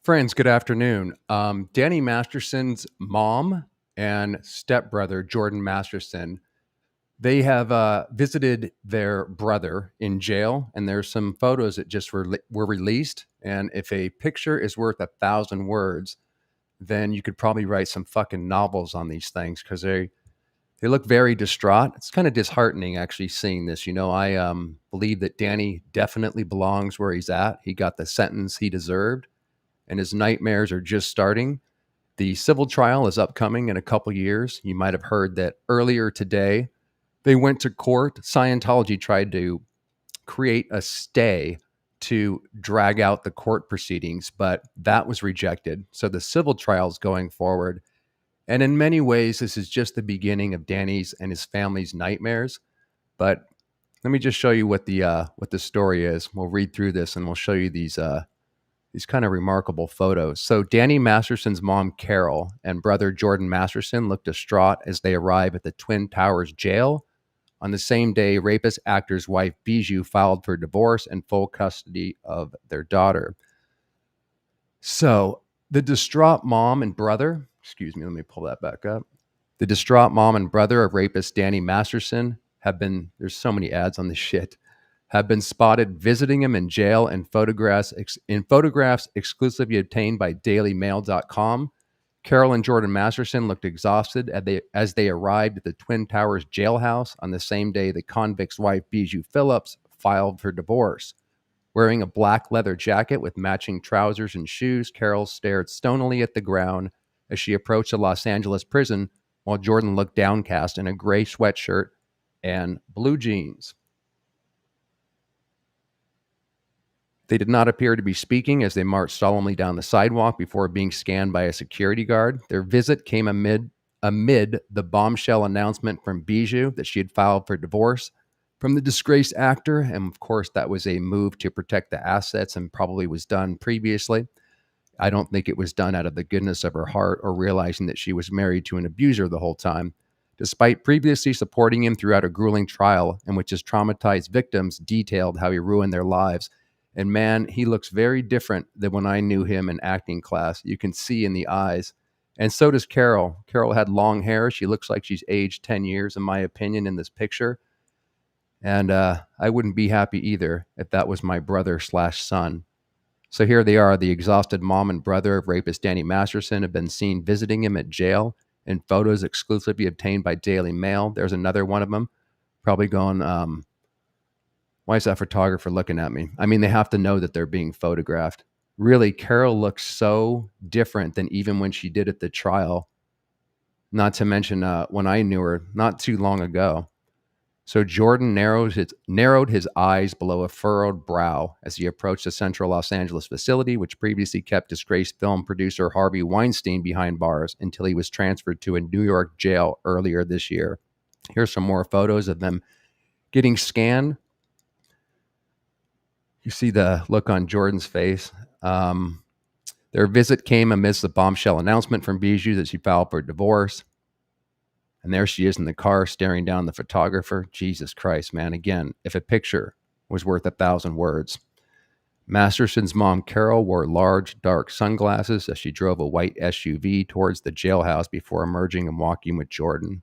Friends, good afternoon. Danny Masterson's mom and stepbrother, Jordan Masterson, they have visited their brother in jail, and there's some photos that just were released. And if a picture is worth 1,000 words, then you could probably write some fucking novels on these things because they look very distraught. It's kind of disheartening actually seeing this. I believe that Danny definitely belongs where he's at. He got the sentence he deserved, and his nightmares are just starting. The civil trial is upcoming in a couple years. You might have heard that earlier today they went to court. Scientology tried to create a stay to drag out the court proceedings, but that was rejected. So the civil trial is going forward. And in many ways, this is just the beginning of Danny's and his family's nightmares. But let me just show you what the story is. We'll read through this and we'll show you these kind of remarkable photos. So Danny Masterson's mom, Carol, and brother Jordan Masterson look distraught as they arrive at the Twin Towers jail. On the same day, rapist actor's wife, Bijou, filed for divorce and full custody of their daughter. So the distraught mom and brother, excuse me, let me pull that back up. The distraught mom and brother of rapist Danny Masterson there's so many ads on this shit, have been spotted visiting him in jail in photographs exclusively obtained by dailymail.com. Carol and Jordan Masterson looked exhausted as they arrived at the Twin Towers jailhouse on the same day the convict's wife, Bijou Phillips, filed for divorce. Wearing a black leather jacket with matching trousers and shoes, Carol stared stonily at the ground as she approached the Los Angeles prison, while Jordan looked downcast in a gray sweatshirt and blue jeans. They did not appear to be speaking as they marched solemnly down the sidewalk before being scanned by a security guard. Their visit came amid the bombshell announcement from Bijou that she had filed for divorce from the disgraced actor. And of course, that was a move to protect the assets and probably was done previously. I don't think it was done out of the goodness of her heart or realizing that she was married to an abuser the whole time. Despite previously supporting him throughout a grueling trial in which his traumatized victims detailed how he ruined their lives. And man, he looks very different than when I knew him in acting class. You can see in the eyes. And so does Carol. Carol had long hair. She looks like she's aged 10 years, in my opinion, in this picture. And I wouldn't be happy either if that was my brother/son. So here they are. The exhausted mom and brother of rapist Danny Masterson have been seen visiting him at jail in photos exclusively obtained by Daily Mail. There's another one of them, probably going, why is that photographer looking at me? I mean, they have to know that they're being photographed. Really, Carol looks so different than even when she did at the trial. Not to mention when I knew her not too long ago. So Jordan narrowed his eyes below a furrowed brow as he approached the central Los Angeles facility, which previously kept disgraced film producer Harvey Weinstein behind bars until he was transferred to a New York jail earlier this year. Here's some more photos of them getting scanned. You see the look on Jordan's face. Their visit came amidst the bombshell announcement from Bijou that she filed for divorce. And there she is in the car staring down the photographer. Jesus Christ, man. Again, if a picture was worth 1,000 words. Masterson's mom, Carol, wore large, dark sunglasses as she drove a white SUV towards the jailhouse before emerging and walking with Jordan.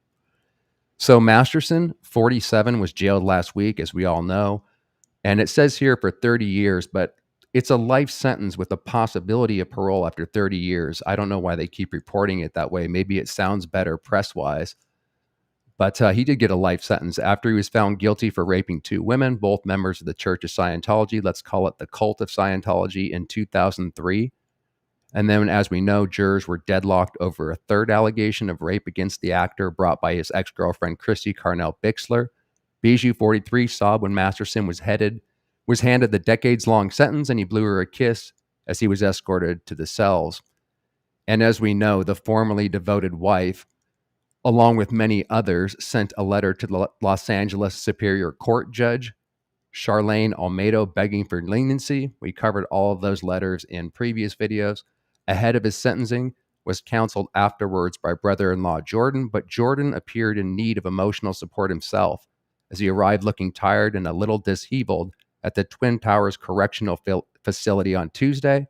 So Masterson, 47, was jailed last week, as we all know. And it says here for 30 years, but it's a life sentence with a possibility of parole after 30 years. I don't know why they keep reporting it that way. Maybe it sounds better press-wise. But he did get a life sentence after he was found guilty for raping 2 women, both members of the Church of Scientology. Let's call it the cult of Scientology in 2003. And then, as we know, jurors were deadlocked over a third allegation of rape against the actor brought by his ex-girlfriend, Christy Carnell-Bixler. Bijou, 43, sobbed when Masterson was handed the decades-long sentence, and he blew her a kiss as he was escorted to the cells. And as we know, the formerly devoted wife, along with many others, sent a letter to the Los Angeles Superior Court Judge, Charlene Almeida, begging for leniency. We covered all of those letters in previous videos. Ahead of his sentencing, was counseled afterwards by brother-in-law Jordan, but Jordan appeared in need of emotional support himself as he arrived looking tired and a little disheveled at the Twin Towers Correctional Facility on Tuesday,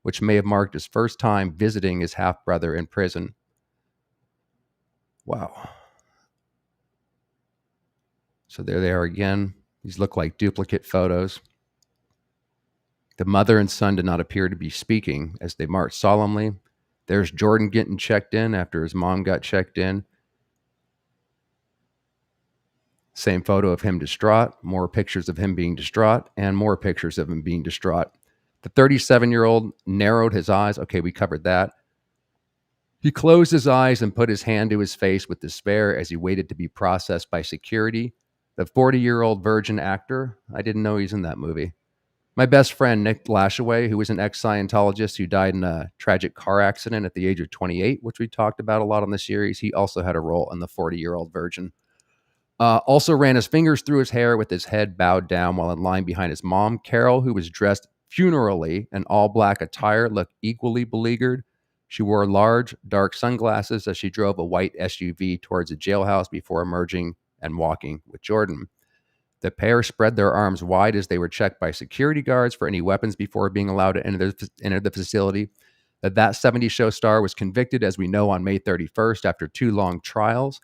which may have marked his first time visiting his half-brother in prison. Wow. So there they are again. These look like duplicate photos. The mother and son did not appear to be speaking as they marched solemnly. There's Jordan getting checked in after his mom got checked in. Same photo of him distraught, more pictures of him being distraught, and more pictures of him being distraught. The 37-year-old narrowed his eyes. Okay, we covered that. He closed his eyes and put his hand to his face with despair as he waited to be processed by security. The 40-year-old virgin actor, I didn't know he's in that movie. My best friend, Nick Lashaway, who was an ex-Scientologist who died in a tragic car accident at the age of 28, which we talked about a lot on the series, he also had a role in the 40-year-old virgin. Also ran his fingers through his hair with his head bowed down while in line behind his mom. Carol, who was dressed funerally in all-black attire, looked equally beleaguered. She wore large, dark sunglasses as she drove a white SUV towards the jailhouse before emerging and walking with Jordan. The pair spread their arms wide as they were checked by security guards for any weapons before being allowed to enter the facility. That 70s show star was convicted, as we know, on May 31st after 2 long trials.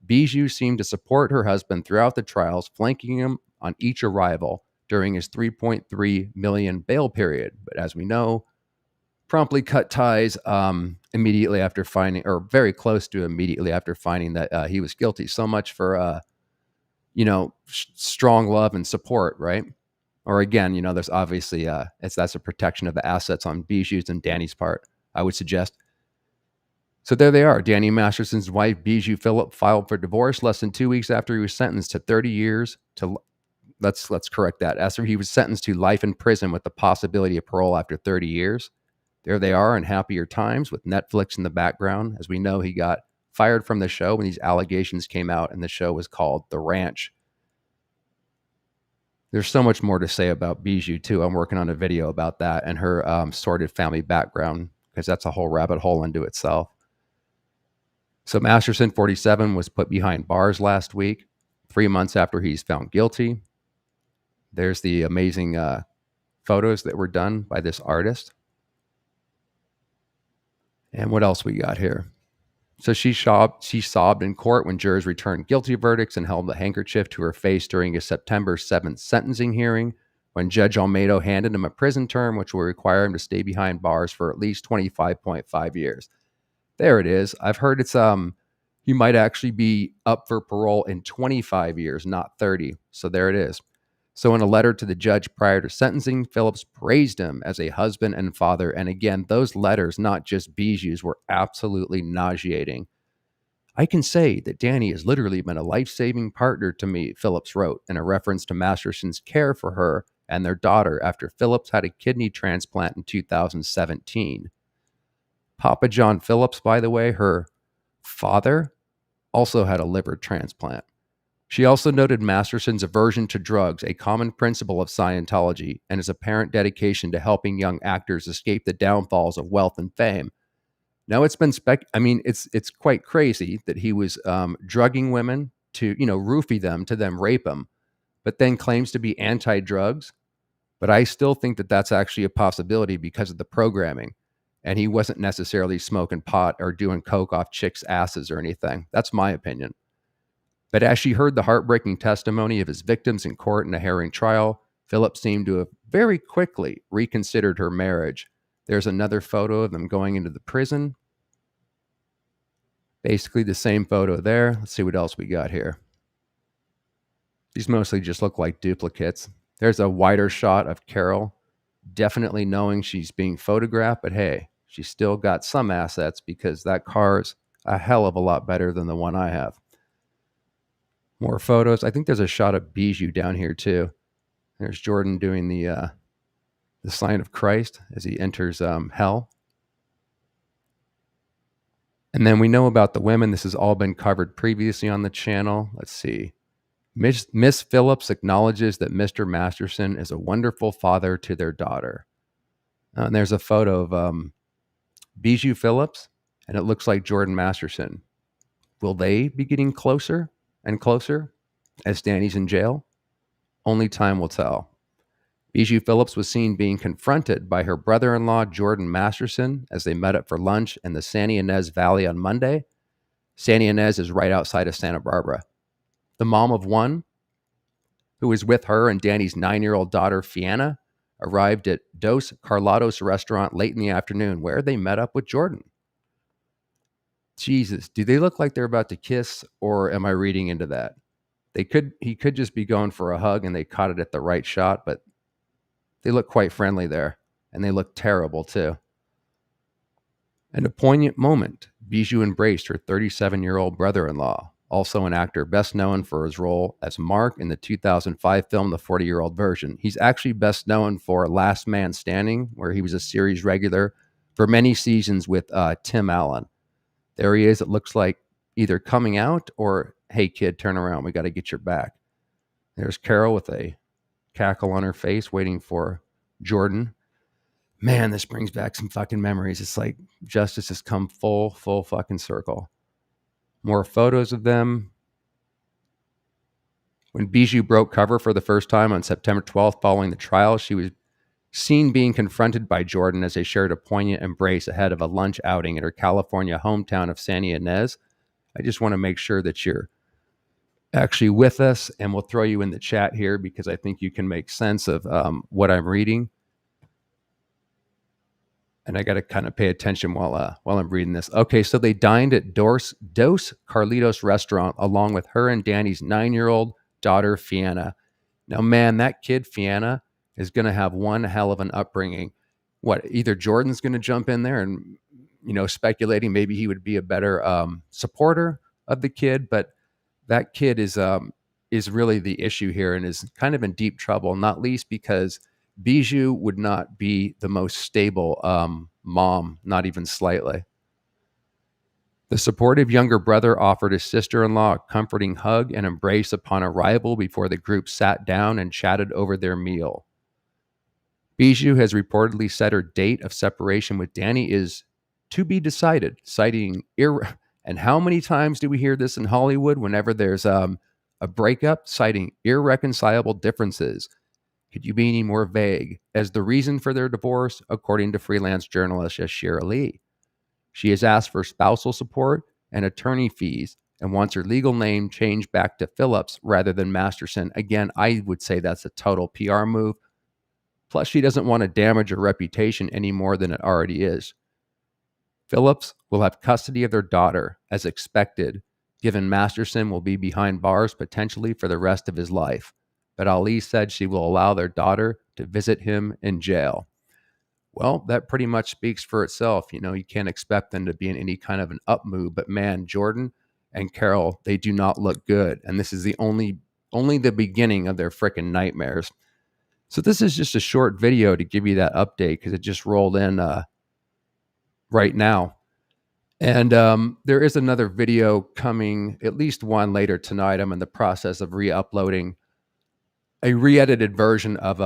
Bijou seemed to support her husband throughout the trials, flanking him on each arrival during his $3.3 million bail period. But as we know, promptly cut ties immediately after finding, or very close to immediately after finding that he was guilty. So much for strong love and support, right? Or again, there's obviously that's a protection of the assets on Bijou's and Danny's part, I would suggest. So there they are. Danny Masterson's wife, Bijou Phillip, filed for divorce less than 2 weeks after he was sentenced to 30 years to, let's correct that, after he was sentenced to life in prison with the possibility of parole after 30 years. There they are in happier times with Netflix in the background. As we know, he got fired from the show when these allegations came out, and the show was called The Ranch. There's so much more to say about Bijou, too. I'm working on a video about that and her sordid family background, because that's a whole rabbit hole into itself. So Masterson, 47, was put behind bars last week, 3 months after he's found guilty. There's the amazing photos that were done by this artist. And what else we got here? So she sobbed in court when jurors returned guilty verdicts and held a handkerchief to her face during a September 7th sentencing hearing, when Judge Almeida handed him a prison term which will require him to stay behind bars for at least 25.5 years. There it is. I've heard it's he might actually be up for parole in 25 years, not 30. So there it is. So in a letter to the judge prior to sentencing, Phillips praised him as a husband and father. And again, those letters, not just Bijou's, were absolutely nauseating. I can say that Danny has literally been a life-saving partner to me, Phillips wrote, in a reference to Masterson's care for her and their daughter after Phillips had a kidney transplant in 2017. Papa John Phillips, by the way, her father, also had a liver transplant. She also noted Masterson's aversion to drugs, a common principle of Scientology, and his apparent dedication to helping young actors escape the downfalls of wealth and fame. Now it's been it's quite crazy that he was drugging women to, roofie them, to then rape them, but then claims to be anti-drugs. But I still think that that's actually a possibility because of the programming. And he wasn't necessarily smoking pot or doing coke off chicks' asses or anything. That's my opinion. But as she heard the heartbreaking testimony of his victims in court in a harrowing trial, Phillips seemed to have very quickly reconsidered her marriage. There's another photo of them going into the prison. Basically the same photo there. Let's see what else we got here. These mostly just look like duplicates. There's a wider shot of Carol, definitely knowing she's being photographed, but hey, she's still got some assets because that car's a hell of a lot better than the one I have. More photos. I think there's a shot of Bijou down here too. There's Jordan doing the sign of Christ as he enters hell. And then we know about the women. This has all been covered previously on the channel. Let's see. Miss Phillips acknowledges that Mr. Masterson is a wonderful father to their daughter. And there's a photo of Bijou Phillips, and it looks like Jordan Masterson. Will they be getting closer and closer as Danny's in jail? Only time will tell. Bijou Phillips was seen being confronted by her brother-in-law, Jordan Masterson, as they met up for lunch in the Santa Ynez Valley on Monday. Santa Ynez is right outside of Santa Barbara. The mom of one, who was with her and Danny's 9-year-old daughter, Fianna, arrived at Dos Carlatos restaurant late in the afternoon, where they met up with Jordan. Jesus, do they look like they're about to kiss, or am I reading into that? He could just be going for a hug and they caught it at the right shot, but they look quite friendly there, and they look terrible too. In a poignant moment, Bijou embraced her 37-year-old brother-in-law, also an actor best known for his role as Mark in the 2005 film The 40-Year-Old Version. He's actually best known for Last Man Standing, where he was a series regular for many seasons with Tim Allen. There he is. It looks like either coming out or, hey, kid, turn around. We got to get your back. There's Carol with a cackle on her face waiting for Jordan. Man, this brings back some fucking memories. It's like justice has come full fucking circle. More photos of them. When Bijou broke cover for the first time on September 12th following the trial, she was seen being confronted by Jordan as they shared a poignant embrace ahead of a lunch outing at her California hometown of Santa Ynez. I just want to make sure that you're actually with us, and we'll throw you in the chat here because I think you can make sense of what I'm reading. And I got to kind of pay attention while I'm reading this. Okay, so they dined at Dos Carlitos restaurant along with her and Danny's 9-year-old daughter, Fianna. Now, man, that kid, Fianna, is going to have one hell of an upbringing. What, either Jordan's going to jump in there and, speculating maybe he would be a better supporter of the kid, but that kid is really the issue here and is kind of in deep trouble, not least because Bijou would not be the most stable mom, not even slightly. The supportive younger brother offered his sister-in-law a comforting hug and embrace upon arrival before the group sat down and chatted over their meal. Bijou has reportedly said her date of separation with Danny is to be decided, citing and how many times do we hear this in Hollywood whenever there's a breakup, citing irreconcilable differences? Could you be any more vague? As the reason for their divorce, according to freelance journalist Yashira Lee. She has asked for spousal support and attorney fees and wants her legal name changed back to Phillips rather than Masterson. Again, I would say that's a total PR move. Plus, she doesn't want to damage her reputation any more than it already is. Phillips will have custody of their daughter, as expected, given Masterson will be behind bars potentially for the rest of his life. But Ali said she will allow their daughter to visit him in jail. Well, that pretty much speaks for itself. You can't expect them to be in any kind of an up move, but man, Jordan and Carol, they do not look good. And this is the only the beginning of their freaking nightmares. So this is just a short video to give you that update because it just rolled in right now. And there is another video coming, at least one later tonight. I'm in the process of re-uploading a re-edited version of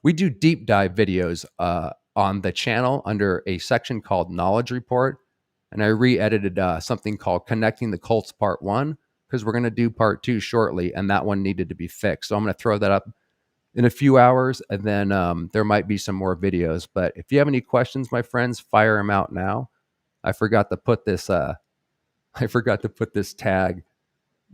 we do deep dive videos on the channel under a section called Knowledge Report, and I re-edited something called Connecting the Cults Part 1 because we're going to do Part 2 shortly, and that one needed to be fixed. So I'm going to throw that up in a few hours, and then there might be some more videos. But if you have any questions, my friends, fire them out now. I forgot to put this tag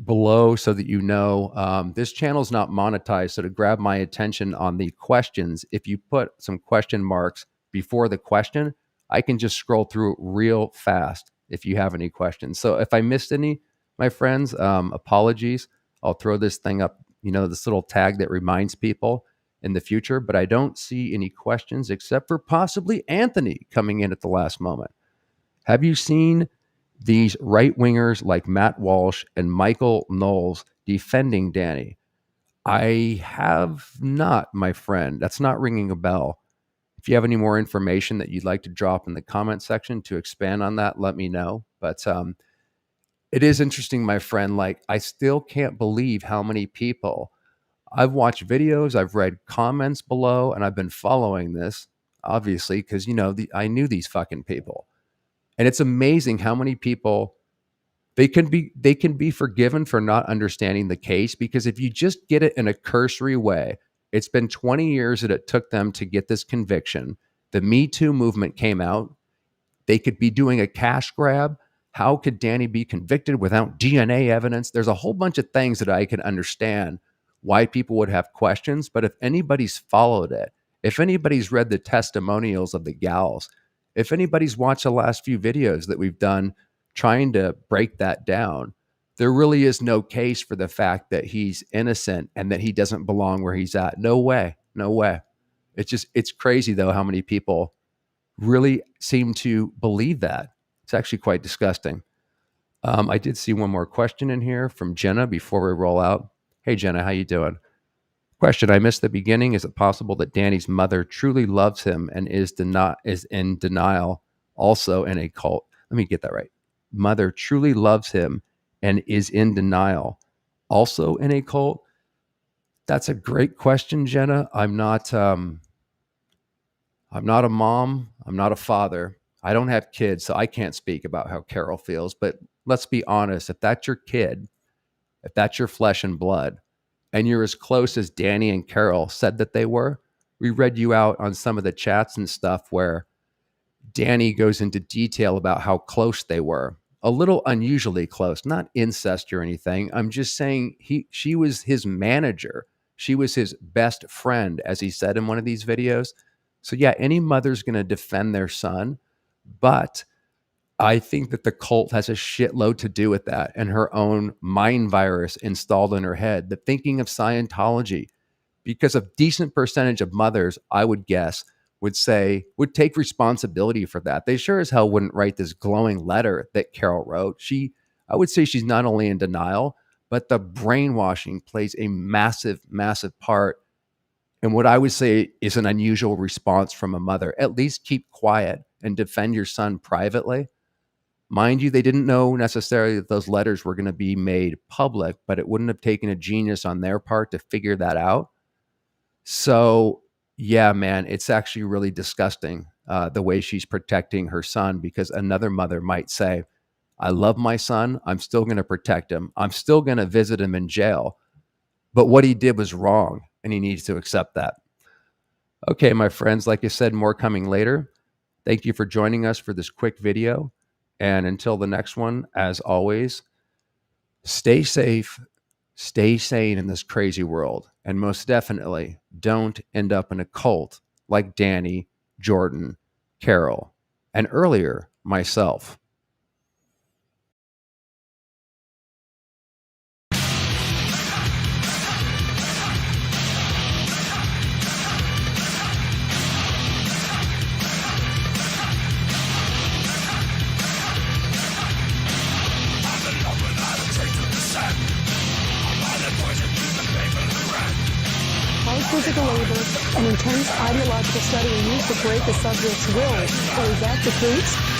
below so that this channel is not monetized. So to grab my attention on the questions, if you put some question marks before the question, I can just scroll through it real fast if you have any questions. So if I missed any, my friends, apologies. I'll throw this thing up, this little tag that reminds people in the future, but I don't see any questions except for possibly Anthony coming in at the last moment. Have you seen these right-wingers like Matt Walsh and Michael Knowles defending Danny? I have not, my friend. That's not ringing a bell. If you have any more information that you'd like to drop in the comment section to expand on that, let me know. But it is interesting, my friend. Like, I still can't believe how many people. I've watched videos, I've read comments below, and I've been following this, obviously, because, I knew these fucking people. And it's amazing how many people they can be forgiven for not understanding the case, because if you just get it in a cursory way, It's been 20 years that it took them to get this conviction. The Me Too movement came out. They could be doing a cash grab. How could Danny be convicted without DNA evidence? There's a whole bunch of things that I can understand why people would have questions. But if anybody's followed it, if anybody's read the testimonials of the gals, if anybody's watched the last few videos that we've done trying to break that down, there really is no case for the fact that he's innocent and that he doesn't belong where he's at. No way. No way. It's crazy though how many people really seem to believe that. It's actually quite disgusting. I did see one more question in here from Jenna before we roll out. Hey Jenna, how you doing? Question, I missed the beginning. Is it possible that Danny's mother truly loves him and is in denial, also in a cult? Let me get that right. Mother truly loves him and is in denial, also in a cult? That's a great question, Jenna. I'm not a mom. I'm not a father. I don't have kids, so I can't speak about how Carol feels. But let's be honest. If that's your kid, if that's your flesh and blood, and you're as close as Danny and Carol said that they were, we read you out on some of the chats and stuff where Danny goes into detail about how close they were. A little unusually close, not incest or anything. I'm just saying she was his manager. She was his best friend, as he said in one of these videos. So yeah, any mother's going to defend their son, but I think that the cult has a shitload to do with that and her own mind virus installed in her head, the thinking of Scientology, because a decent percentage of mothers, I would guess, would take responsibility for that. They sure as hell wouldn't write this glowing letter that Carol wrote. I would say she's not only in denial, but the brainwashing plays a massive, massive part in what I would say is an unusual response from a mother. At least keep quiet and defend your son privately. Mind you, they didn't know necessarily that those letters were going to be made public, but it wouldn't have taken a genius on their part to figure that out. So yeah, man, it's actually really disgusting the way she's protecting her son, because another mother might say, I love my son. I'm still going to protect him. I'm still going to visit him in jail. But what he did was wrong, and he needs to accept that. Okay, my friends, like I said, more coming later. Thank you for joining us for this quick video. And until the next one, as always, stay safe, stay sane in this crazy world. And most definitely, don't end up in a cult like Danny, Jordan, Carol, and earlier, myself. Physical labor and intense ideological study are used to break the subject's will. Or is that the case?